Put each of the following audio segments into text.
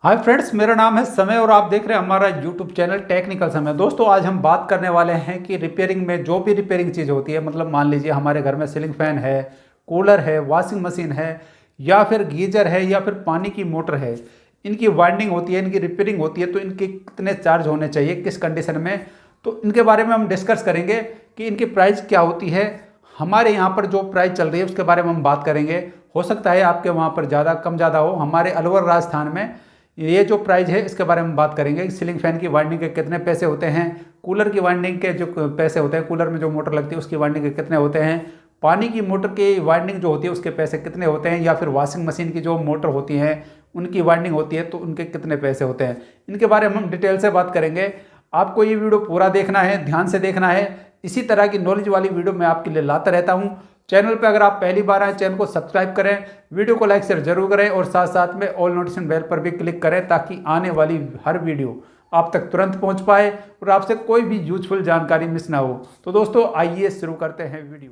Hi friends, मेरा नाम है समय और आप देख रहे हैं हमारा यूट्यूब चैनल टेक्निकल समय। दोस्तों, आज हम बात करने वाले हैं कि रिपेयरिंग में जो भी रिपेयरिंग चीज़ होती है, मतलब मान लीजिए हमारे घर में सीलिंग फैन है, कूलर है, वॉशिंग मशीन है, या फिर गीजर है, या फिर पानी की मोटर है, इनकी वाइंडिंग होती है, इनकी रिपेयरिंग होती है, तो इनके कितने चार्ज होने चाहिए, किस कंडीशन में, तो इनके बारे में हम डिस्कस करेंगे कि इनकी प्राइस क्या होती है। हमारे यहाँ पर जो प्राइस चल रही है उसके बारे में हम बात करेंगे। हो सकता है आपके वहाँ पर ज़्यादा कम ज़्यादा हो। हमारे अलवर राजस्थान में ये जो प्राइस है इसके बारे में बात करेंगे। सीलिंग फैन की वाइंडिंग के कितने पैसे होते हैं, कूलर की वाइंडिंग के जो पैसे होते हैं, कूलर में जो मोटर लगती है उसकी वाइंडिंग के कितने होते हैं, पानी की मोटर की वाइंडिंग जो होती है उसके पैसे कितने होते हैं, या फिर वॉशिंग मशीन की जो मोटर होती हैं उनकी वाइंडिंग होती है तो उनके कितने पैसे होते हैं, इनके बारे में हम डिटेल से बात करेंगे। आपको ये वीडियो पूरा देखना है, ध्यान से देखना है। इसी तरह की नॉलेज वाली वीडियो मैं आपके लिए लाता रहता हूँ। चैनल पर अगर आप पहली बार आए, चैनल को सब्सक्राइब करें, वीडियो को लाइक शेयर जरूर करें और साथ साथ में ऑल नोटिफिकेशन बेल पर भी क्लिक करें ताकि आने वाली हर वीडियो आप तक तुरंत पहुंच पाए और आपसे कोई भी यूजफुल जानकारी मिस ना हो। तो दोस्तों, आइए शुरू करते हैं वीडियो।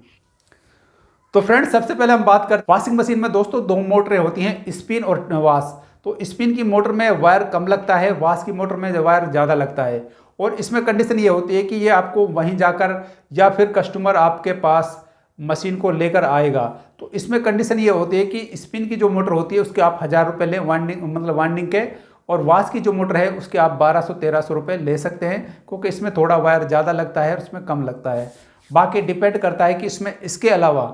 तो फ्रेंड्स, सबसे पहले हम बात करते हैं वॉशिंग मशीन में। दोस्तों, दो मोटरें होती हैं, स्पिन और वॉश। तो स्पिन की मोटर में वायर कम लगता है, वॉश की मोटर में वायर ज़्यादा लगता है। और इसमें कंडीशन ये होती है कि ये आपको वहीं जाकर या फिर कस्टमर आपके पास मशीन को लेकर आएगा। तो इसमें कंडीशन ये होती है कि स्पिन की जो मोटर होती है उसके आप 1000 रुपये लें, वाइंडिंग मतलब वाइंडिंग के, और वॉश की जो मोटर है उसके आप 1200-1300 रुपये ले सकते हैं, क्योंकि इसमें थोड़ा वायर ज़्यादा लगता है और उसमें कम लगता है। बाकी डिपेंड करता है कि इसमें इसके अलावा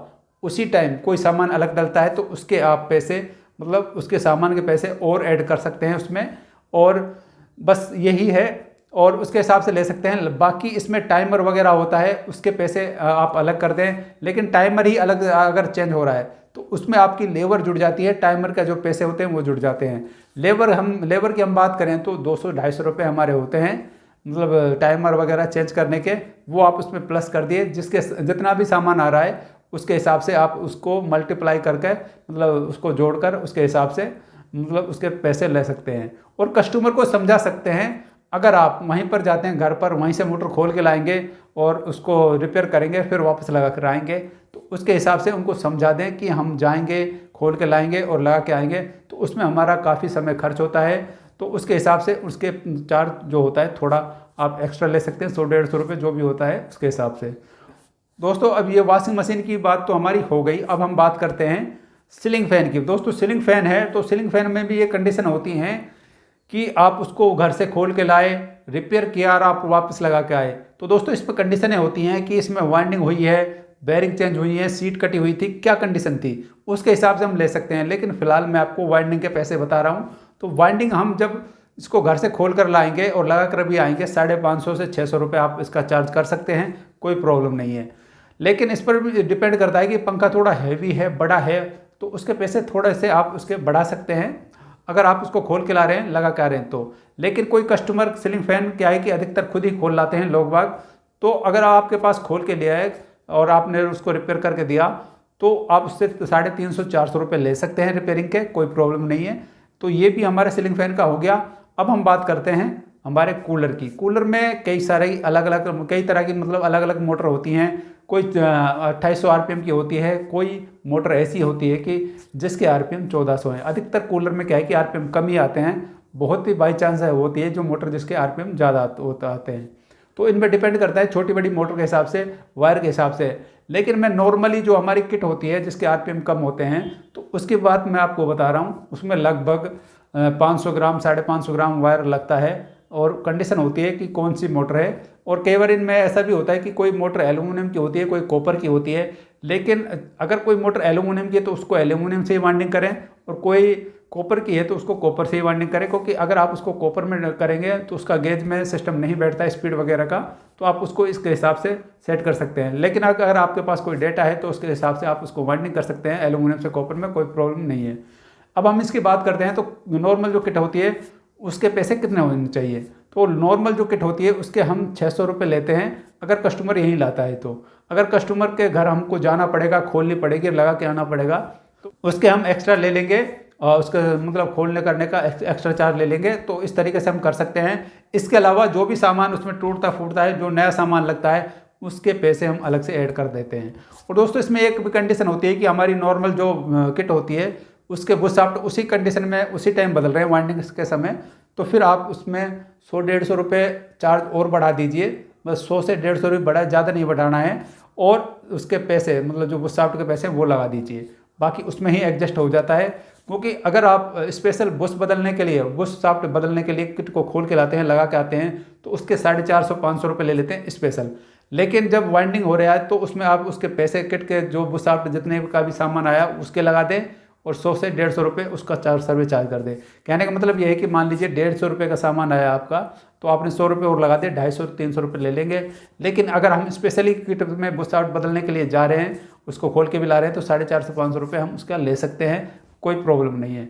उसी टाइम कोई सामान अलग डलता है तो उसके आप पैसे, मतलब उसके सामान के पैसे और ऐड कर सकते हैं उसमें, और बस यही है, और उसके हिसाब से ले सकते हैं। बाकी इसमें टाइमर वगैरह होता है, उसके पैसे आप अलग कर दें, लेकिन टाइमर ही अलग अगर चेंज हो रहा है तो उसमें आपकी लेबर जुड़ जाती है, टाइमर का जो पैसे होते हैं वो जुड़ जाते हैं। लेबर की हम बात करें तो 200-250 रुपये हमारे होते हैं, मतलब टाइमर वगैरह चेंज करने के, वो आप उसमें प्लस कर दिए, जिसके जितना भी सामान आ रहा है उसके हिसाब से आप उसको मल्टीप्लाई करके, मतलब उसको जोड़कर उसके हिसाब से मतलब उसके पैसे ले सकते हैं और कस्टमर को समझा सकते हैं। अगर आप वहीं पर जाते हैं, घर पर वहीं से मोटर खोल के लाएंगे और उसको रिपेयर करेंगे, फिर वापस लगा कर आएंगे, तो उसके हिसाब से उनको समझा दें कि हम जाएंगे, खोल के लाएंगे और लगा के आएंगे, तो उसमें हमारा काफ़ी समय खर्च होता है। तो उसके हिसाब से उसके चार्ज जो होता है थोड़ा आप एक्स्ट्रा ले सकते हैं, 100-150 रुपये जो भी होता है उसके हिसाब से। दोस्तों, अब ये वॉशिंग मशीन की बात तो हमारी हो गई। अब हम बात करते हैं सीलिंग फैन की। दोस्तों, सीलिंग फैन है तो सीलिंग फैन में भी ये कंडीशन होती हैं कि आप उसको घर से खोल के लाए, रिपेयर किया और आप वापस लगा के आए। तो दोस्तों, इस पर कंडीशनें होती हैं कि इसमें वाइंडिंग हुई है, बेयरिंग चेंज हुई है, सीट कटी हुई थी, क्या कंडीशन थी, उसके हिसाब से हम ले सकते हैं। लेकिन फिलहाल मैं आपको वाइंडिंग के पैसे बता रहा हूँ। तो वाइंडिंग हम जब इसको घर से खोल कर लाएंगे और लगा कर भी आएंगे, 550 से 600 रुपये आप इसका चार्ज कर सकते हैं, कोई प्रॉब्लम नहीं है। लेकिन इस पर भी डिपेंड करता है कि पंखा थोड़ा हैवी है, बड़ा है, तो उसके पैसे थोड़े से आप उसके बढ़ा सकते हैं, अगर आप उसको खोल के ला रहे हैं, लगा के आ रहे हैं तो। लेकिन कोई कस्टमर सीलिंग फैन क्या है कि अधिकतर खुद ही खोल लाते हैं लोग बाग। तो अगर आपके पास खोल के लिया है और आपने उसको रिपेयर करके दिया तो आप उससे 350-400 रुपये ले सकते हैं रिपेयरिंग के, कोई प्रॉब्लम नहीं है। तो ये भी हमारे सीलिंग फैन का हो गया। अब हम बात करते हैं हमारे कूलर की। कूलर में कई तरह की मतलब अलग अलग मोटर होती हैं। कोई 2800 आरपीएम की होती है, कोई मोटर ऐसी होती है कि जिसके आरपीएम 1400 हैं। अधिकतर कूलर में क्या है कि आरपीएम कम ही आते हैं, बहुत ही बाई चांस है होती है जो मोटर जिसके आरपीएम ज़्यादा आते हैं। तो इनमें डिपेंड करता है छोटी बड़ी मोटर के हिसाब से, वायर के हिसाब से। लेकिन मैं नॉर्मली जो हमारी किट होती है जिसके आरपीएम कम होते हैं, तो उसकी बात मैं आपको बता रहा हूँ। उसमें लगभग 500 ग्राम 550 ग्राम वायर लगता है, और कंडीशन होती है कि कौन सी मोटर है। और कई बार इनमें ऐसा भी होता है कि कोई मोटर एल्यूमिनियम की होती है, कोई कॉपर की होती है। लेकिन अगर कोई मोटर एल्यूमिनियम की है तो उसको एल्यूमिनियम से ही वाइंडिंग करें, और कोई कॉपर की है तो उसको कॉपर से ही वाइंडिंग करें, क्योंकि अगर आप उसको कॉपर में करेंगे तो उसका गेज में सिस्टम नहीं बैठता है स्पीड वगैरह का, तो आप उसको इसके हिसाब से सेट कर सकते हैं। लेकिन अगर आपके पास कोई डेटा है तो उसके हिसाब से आप उसको वाइंडिंग कर सकते हैं एल्यूमिनियम से कॉपर में, कोई प्रॉब्लम नहीं है। अब हम इसकी बात करते हैं तो नॉर्मल जो किट होती है उसके पैसे कितने होने चाहिए। तो नॉर्मल जो किट होती है उसके हम 600 रुपये लेते हैं, अगर कस्टमर यहीं लाता है तो। अगर कस्टमर के घर हमको जाना पड़ेगा, खोलनी पड़ेगी, लगा के आना पड़ेगा, तो उसके हम एक्स्ट्रा ले लेंगे, और उसका मतलब खोलने करने का एक्स्ट्रा चार्ज ले लेंगे। तो इस तरीके से हम कर सकते हैं। इसके अलावा जो भी सामान उसमें टूटता फूटता है, जो नया सामान लगता है, उसके पैसे हम अलग से ऐड कर देते हैं। और दोस्तों, इसमें एक भी कंडीशन होती है कि हमारी नॉर्मल जो किट होती है उसके बुश शाफ्ट उसी कंडीशन में उसी टाइम बदल रहे हैं वाइंडिंग के समय, तो फिर आप उसमें 100-150 रुपये चार्ज और बढ़ा दीजिए। बस 100 से 150 रुपये बढ़ा, ज़्यादा नहीं बढ़ाना है। और उसके पैसे मतलब जो बुश शाफ्ट के पैसे वो लगा दीजिए, बाकी उसमें ही एडजस्ट हो जाता है। क्योंकि अगर आप स्पेशल बुश बदलने के लिए, बुश शाफ्ट बदलने के लिए किट को खोल के लाते हैं, लगा के आते हैं, तो उसके 450-500 रुपये ले लेते हैं स्पेशल। लेकिन जब वाइंडिंग हो रहा है तो उसमें आप उसके पैसे किट के जो बुश शाफ्ट जितने का भी सामान आया उसके लगा दें और 100 से 150 रुपये उसका सर्विस चार्ज कर दें। कहने का मतलब ये है कि मान लीजिए 150 रुपये का सामान आया आपका, तो आपने 100 रुपये और लगा दे, 250-300 रुपये ले लेंगे। लेकिन अगर हम स्पेशली किट में बुश शाफ्ट बदलने के लिए जा रहे हैं, उसको खोल के भी ला रहे हैं, तो 450-500 रुपये हम उसका ले सकते हैं, कोई प्रॉब्लम नहीं है।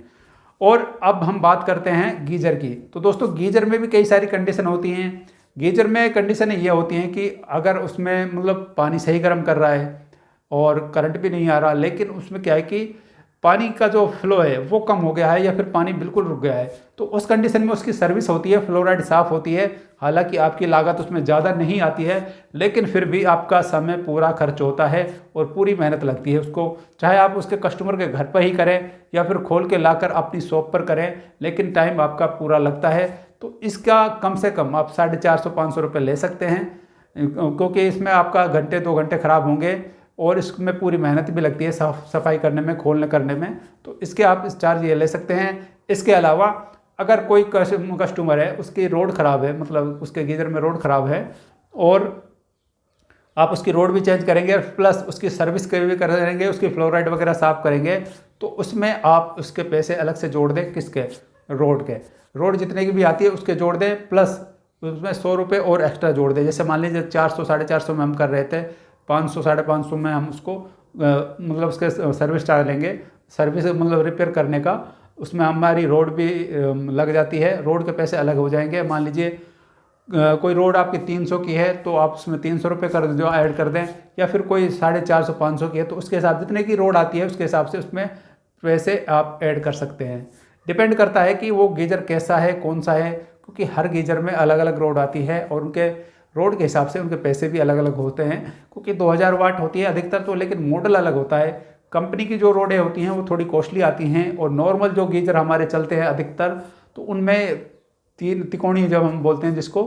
और अब हम बात करते हैं गीजर की। तो दोस्तों गीजर में भी कई सारी कंडीशन होती हैं। गीजर में कंडीशन ये होती हैं कि अगर उसमें मतलब पानी सही गर्म कर रहा है और करंट भी नहीं आ रहा, लेकिन उसमें क्या है कि पानी का जो फ्लो है वो कम हो गया है या फिर पानी बिल्कुल रुक गया है, तो उस कंडीशन में उसकी सर्विस होती है, फ्लोराइड साफ़ होती है। हालांकि आपकी लागत उसमें ज़्यादा नहीं आती है, लेकिन फिर भी आपका समय पूरा खर्च होता है और पूरी मेहनत लगती है उसको। चाहे आप उसके कस्टमर के घर पर ही करें या फिर खोल के लाकर अपनी शॉप पर करें, लेकिन टाइम आपका पूरा लगता है। तो इसका कम से कम आप 450-500 रुपये ले सकते हैं, क्योंकि इसमें आपका घंटे 2 घंटे ख़राब होंगे और इसमें पूरी मेहनत भी लगती है साफ सफाई करने में, खोलने करने में। तो इसके आप इस चार्ज ये ले सकते हैं। इसके अलावा अगर कोई कस्टमर है उसकी रोड ख़राब है, मतलब उसके गीज़र में रोड ख़राब है और आप उसकी रोड भी चेंज करेंगे प्लस उसकी सर्विस भी करेंगे, उसकी फ्लोराइड वगैरह साफ़ करेंगे, तो उसमें आप उसके पैसे अलग से जोड़ दें। किसके? रोड के। रोड जितने की भी आती है उसके जोड़ दें, प्लस उसमें 100 रुपये और एक्स्ट्रा जोड़ दें। जैसे मान लीजिए 400-450 में हम कर रहे थे, 500-550 में हम उसको मतलब उसके सर्विस चार्ज लेंगे। सर्विस मतलब रिपेयर करने का, उसमें हमारी रोड भी लग जाती है, रोड के पैसे अलग हो जाएंगे। मान लीजिए कोई रोड आपकी 300 की है तो आप उसमें 300 रुपये कर जो ऐड कर दें, या फिर कोई 450-500 की है तो उसके हिसाब जितने की रोड आती है उसके हिसाब से उसमें पैसे आप ऐड कर सकते हैं। डिपेंड करता है कि वो गीजर कैसा है, कौन सा है, क्योंकि हर गीजर में अलग अलग रोड आती है और उनके रोड के हिसाब से उनके पैसे भी अलग अलग होते हैं। क्योंकि 2000 वाट होती है अधिकतर तो, लेकिन मॉडल अलग होता है। कंपनी की जो रोडें होती हैं वो थोड़ी कॉस्टली आती हैं, और नॉर्मल जो गीजर हमारे चलते हैं अधिकतर, तो उनमें 3 तिकोणी जब हम बोलते हैं जिसको,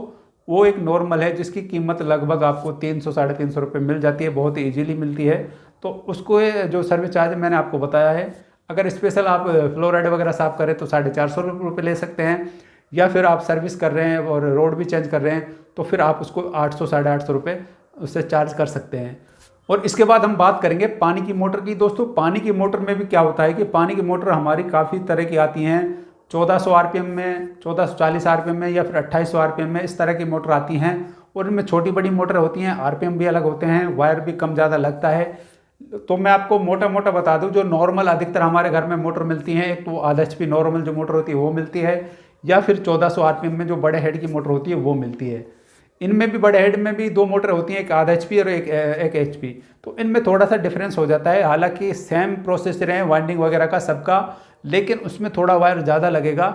वो एक नॉर्मल है जिसकी कीमत लगभग आपको 300-350 रुपये मिल जाती है, बहुत ही ईजीली मिलती है। तो उसको जो सर्विस चार्ज मैंने आपको बताया है, अगर स्पेशल आप फ्लोराइड वगैरह साफ़ करें तो 450 रुपये ले सकते हैं, या फिर आप सर्विस कर रहे हैं और रोड भी चेंज कर रहे हैं तो फिर आप उसको 800-850 रुपये उससे चार्ज कर सकते हैं। और इसके बाद हम बात करेंगे पानी की मोटर की। दोस्तों पानी की मोटर में भी क्या होता है कि पानी की मोटर हमारी काफ़ी तरह की आती हैं। 1400 आरपीएम में, 1440 आरपीएम में, या फिर 2800 आरपीएम में, इस तरह की मोटर आती हैं। और इनमें छोटी बड़ी मोटर होती हैं, आरपीएम भी अलग होते हैं, वायर भी कम ज़्यादा लगता है। तो मैं आपको मोटा मोटा बता दूं, जो नॉर्मल अधिकतर हमारे घर में मोटर मिलती हैं, एक तो आधा HP नॉर्मल जो मोटर होती है वो मिलती है, या फिर 1400 आरपीएम में जो बड़े हेड की मोटर होती है वो मिलती है। इनमें भी बड़े हेड में भी 2 मोटर होती हैं, एक आधा HP और एक HP। तो इनमें थोड़ा सा डिफरेंस हो जाता है, हालांकि सेम प्रोसेसर है वाइंडिंग वगैरह का सबका, लेकिन उसमें थोड़ा वायर ज़्यादा लगेगा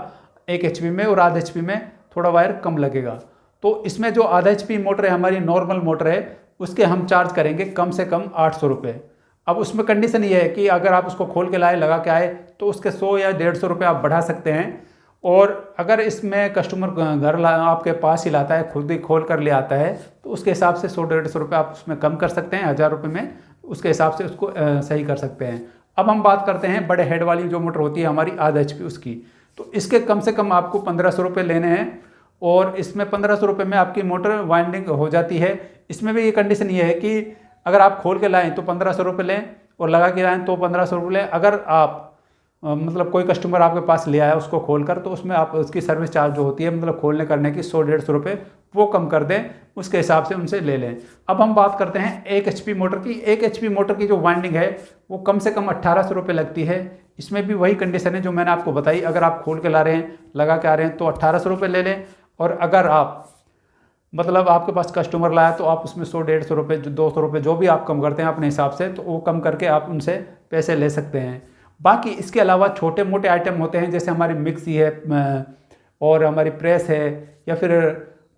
एक HP में, और आधा HP में थोड़ा वायर कम लगेगा। तो इसमें जो आधा HP मोटर है, हमारी नॉर्मल मोटर है, उसके हम चार्ज करेंगे कम से कम 800 रुपये। अब उसमें कंडीशन ये है कि अगर आप उसको खोल के लाए, लगा के आए, तो उसके 100 या 150 रुपये आप बढ़ा सकते हैं। और अगर इसमें कस्टमर घर आपके पास ही लाता है, खुद ही खोल कर ले आता है, तो उसके हिसाब से 100-150 रुपये आप उसमें कम कर सकते हैं, 1000 रुपये में उसके हिसाब से उसको सही कर सकते हैं। अब हम बात करते हैं बड़े हेड वाली जो मोटर होती है हमारी आधा HP उसकी। तो इसके कम से कम आपको 1500 रुपये लेने हैं, और इसमें 1500 रुपये में आपकी मोटर वाइंडिंग हो जाती है। इसमें भी ये कंडीशन ये है कि अगर आप खोल के लाएँ तो 1500 रुपये लें, और लगा के लाएँ तो 1500 रुपये लें। अगर आप मतलब कोई कस्टमर आपके पास ले आया उसको खोलकर, तो उसमें आप उसकी सर्विस चार्ज जो होती है मतलब खोलने करने की 100-150 रुपये वो कम कर दें, उसके हिसाब से उनसे ले लें। अब हम बात करते हैं 1 HP मोटर की। 1 HP मोटर की जो वाइंडिंग है वो कम से कम 1800 रुपये लगती है। इसमें भी वही कंडीशन है जो मैंने आपको बताई, अगर आप खोल के ला रहे हैं, लगा के आ रहे हैं, तो 1800 रुपये ले लें। और अगर आप मतलब आपके पास कस्टमर लाया तो आप उसमें 100-150 रुपये, 200 रुपये जो भी आप कम करते हैं अपने हिसाब से, तो वो कम करके आप उनसे पैसे ले सकते हैं। बाकी इसके अलावा छोटे मोटे आइटम होते हैं, जैसे हमारी मिक्सी है और हमारी प्रेस है, या फिर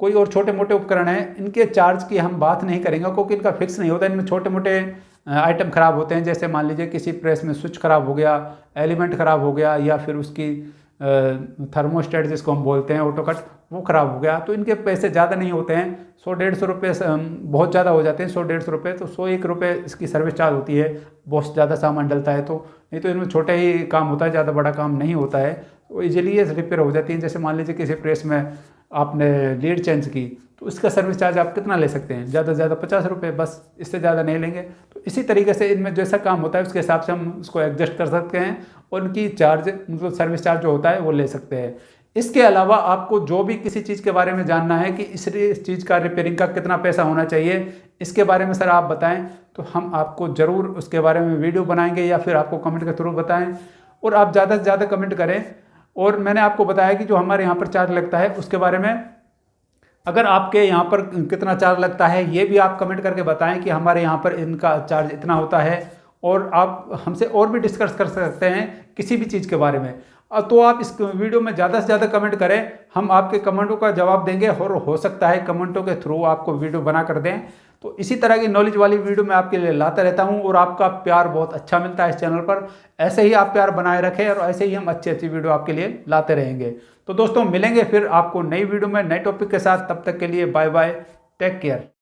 कोई और छोटे मोटे उपकरण हैं, इनके चार्ज की हम बात नहीं करेंगे क्योंकि इनका फिक्स नहीं होता। इनमें छोटे मोटे आइटम ख़राब होते हैं, जैसे मान लीजिए किसी प्रेस में स्विच ख़राब हो गया, एलिमेंट ख़राब हो गया, या फिर उसकी थर्मोस्टेट जिसको हम बोलते हैं ऑटो कट, वो ख़राब हो गया, तो इनके पैसे ज़्यादा नहीं होते हैं, 100-150 रुपये बहुत ज़्यादा हो जाते हैं, 100-150 रुपये, तो 101 रुपये इसकी सर्विस चार्ज होती है। बहुत ज़्यादा सामान डलता है तो, नहीं तो इनमें छोटा ही काम होता है, ज़्यादा बड़ा काम नहीं होता है, तो ईजिली ये रिपेयर हो जाती है। जैसे मान लीजिए किसी प्रेस में आपने लीड चेंज की, तो इसका सर्विस चार्ज आप कितना ले सकते हैं, ज़्यादा से ज़्यादा 50 रुपये, बस, इससे ज़्यादा नहीं लेंगे। तो इसी तरीके से इनमें जैसा काम होता है उसके हिसाब से हम उसको एडजस्ट कर सकते हैं, और उनकी चार्ज मतलब सर्विस चार्ज जो होता है वो ले सकते हैं। इसके अलावा आपको जो भी किसी चीज़ के बारे में जानना है कि इस चीज़ का रिपेयरिंग का कितना पैसा होना चाहिए, इसके बारे में सर आप बताएं, तो हम आपको ज़रूर उसके बारे में वीडियो बनाएंगे या फिर आपको कमेंट के थ्रू बताएं, और आप ज़्यादा से ज़्यादा कमेंट करें। और मैंने आपको बताया कि जो हमारे यहाँ पर चार्ज लगता है उसके बारे में, अगर आपके यहाँ पर कितना चार्ज लगता है ये भी आप कमेंट करके बताएं कि हमारे यहाँ पर इनका चार्ज इतना होता है, और आप हमसे और भी डिस्कस कर सकते हैं किसी भी चीज़ के बारे में। तो आप इस वीडियो में ज़्यादा से ज़्यादा कमेंट करें, हम आपके कमेंटों का जवाब देंगे, और हो सकता है कमेंटों के थ्रू आपको वीडियो बना कर दें। तो इसी तरह की नॉलेज वाली वीडियो मैं आपके लिए लाता रहता हूं, और आपका प्यार बहुत अच्छा मिलता है इस चैनल पर। ऐसे ही आप प्यार बनाए रखें, और ऐसे ही हम अच्छी अच्छी वीडियो आपके लिए लाते रहेंगे। तो दोस्तों मिलेंगे फिर आपको नई वीडियो में नए टॉपिक के साथ, तब तक के लिए बाय बाय, टेक केयर।